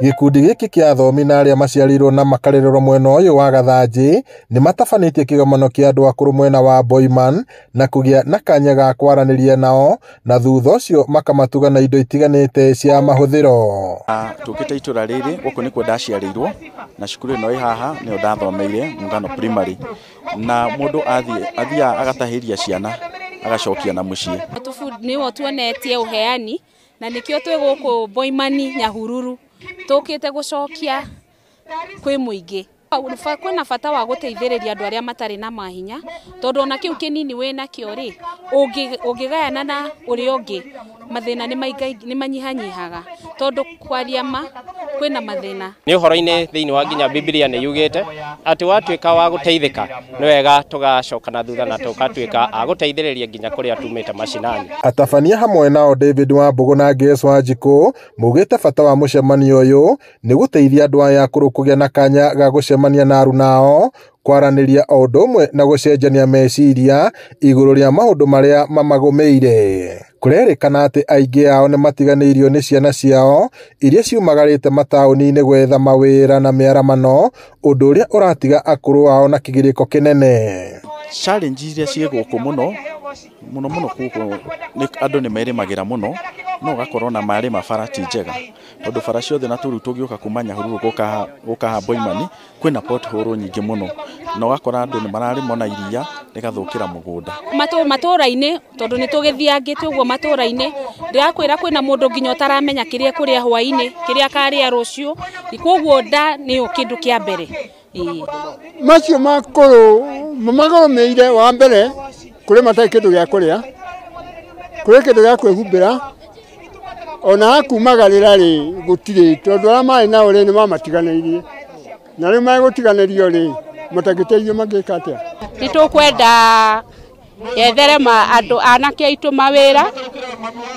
Gikundi giki kia athomi na aria maciarirwo na makarererwo mwena uyu wa Gathanji ni matabanĩtie kĩgomano kia andũ akũrũ mwena wa Boiman na kũgĩa na kanya ga kwaranĩria nao na thutha ũcio makamatuga na indo itiganĩte cia mahũthĩro. Tukĩte itũra rĩrĩ gũkũ nĩkuo ndaciarĩirwo na cukuru ĩno ĩ haha nĩyo ndathomeire Muungano Primary, na mũndũ athiaga agatahĩria ciana agacokia na mũciĩ. Nĩwo tuonetie ũheani na nikio twĩ gũkũ Boimani Nyahururu tũkĩte gũcokia kwĩ mũingĩ. Kwĩna bata wa gũteithĩrĩria andũ arĩa matarĩ na mahinya, tondũ ona kĩu kĩnini wĩna kĩo rĩ ũngĩgayana na ũrĩa ũngĩ mathĩna nĩ manyihanyihaga, tondũ kwaria ma kwĩna mathĩna. Nĩ ũhoro-inĩ thĩinĩ wa nginya Biblia nĩ yugĩte atĩ watuĩka wa gũteithĩka nĩ wega tũgacoka na thutha na tũkatuĩka a gũteithĩrĩria nginya kũrĩa tumĩte macinani. Atabania hamwe nao David Wambũgũ na Grace Wanjikũ mugĩte bata wa mũcemanio ũyũ nĩ gũteithia andũ aya akũrũ kũgĩa na kanya ga gũcemania na aruna ao, kwaranĩria o ũndũ ũmwe na gũcenjania meciria igũrũ rĩa maũndũ marĩa mamagũmĩire. Kũrerĩkana atĩ aingĩ ao nĩ matiganĩirio nĩ ciana ciao iria ciumagarĩte mataũni-inĩ gwetha mawĩra na mĩaramano, ũndũ ũrĩa ũratiga akũrũ ao na kĩgirĩko kĩnene. Challenge iria ciĩ gũkũ mũno gũkũ andũ nĩ merĩmagĩra mũno, no ũgakorwo na marĩma bara ti njega, tondũ bara ciothe na tũrũ tũgĩũka kuma Nyahururu gũka Boimani kwĩna pothole nyingĩ mũno, na ũgakora andũ nĩ mararĩmwo na iria rĩgathũkĩra mũgũnda. Matũra-inĩ tondũ nĩ tũgĩthiangĩte ũguo matũra-inĩ, ndĩrakwĩra kwĩna mũndũ nginya ũtaramenya kĩrĩa kũrĩa hwaĩ-inĩ kĩrĩa karĩa rũciũ, koguo nda nĩyo kĩndũ kĩa mbere. Macio makũrũ mamagũmĩire wa mbere kũrĩ matarĩ kĩndũ gĩa kũrĩa, kũrĩ kĩndũ gĩa kwĩhumbĩra, ona akumagarĩra rĩ gũtirĩ, tondũ arĩa marĩ nao rĩ nĩ mamatiganĩirie, na rĩu megũtiganĩrio rĩ matagĩteithio mangĩka atĩa. Nĩ tũkwenda yetherema andũ anake aitũ mawĩra,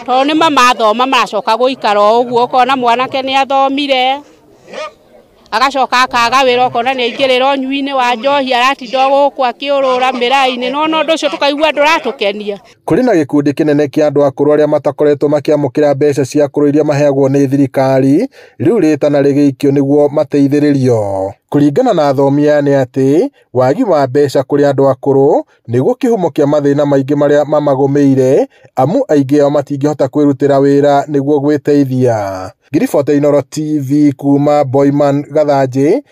tondũ nĩ mamathoma maracoka gũikara ũguo, ũkona mwanake nĩ athomire agacoka akaga wĩra, ũkona nĩ aingĩrĩra ũnyui-inĩ wa njohi aratinda gũkũ akĩũrũra mĩraĩ-inĩ, no ũndũ ũcio tũkaigua ndũratũkenia. Kũrĩ na gĩkundi kĩnene kĩa andũ akũrũ arĩa matakoretwo makĩamũkĩra mbeca cia akũrũ iria maheagwo nĩ thirikari, rĩu rĩtana rĩgĩikio nĩguo mateithĩrĩrio. Kũringana na athomia nĩ atĩ wagi wa mbeca kũrĩ andũ akũrũ nĩguo kĩhumo kĩa mathĩna maingĩ marĩa mamagũmĩire, amu aingĩ ao matingĩhota kwĩrutĩra wĩra nĩguo gwĩteithia. Ngiriboti ya Inooro TV kuma Boiman Gathanji,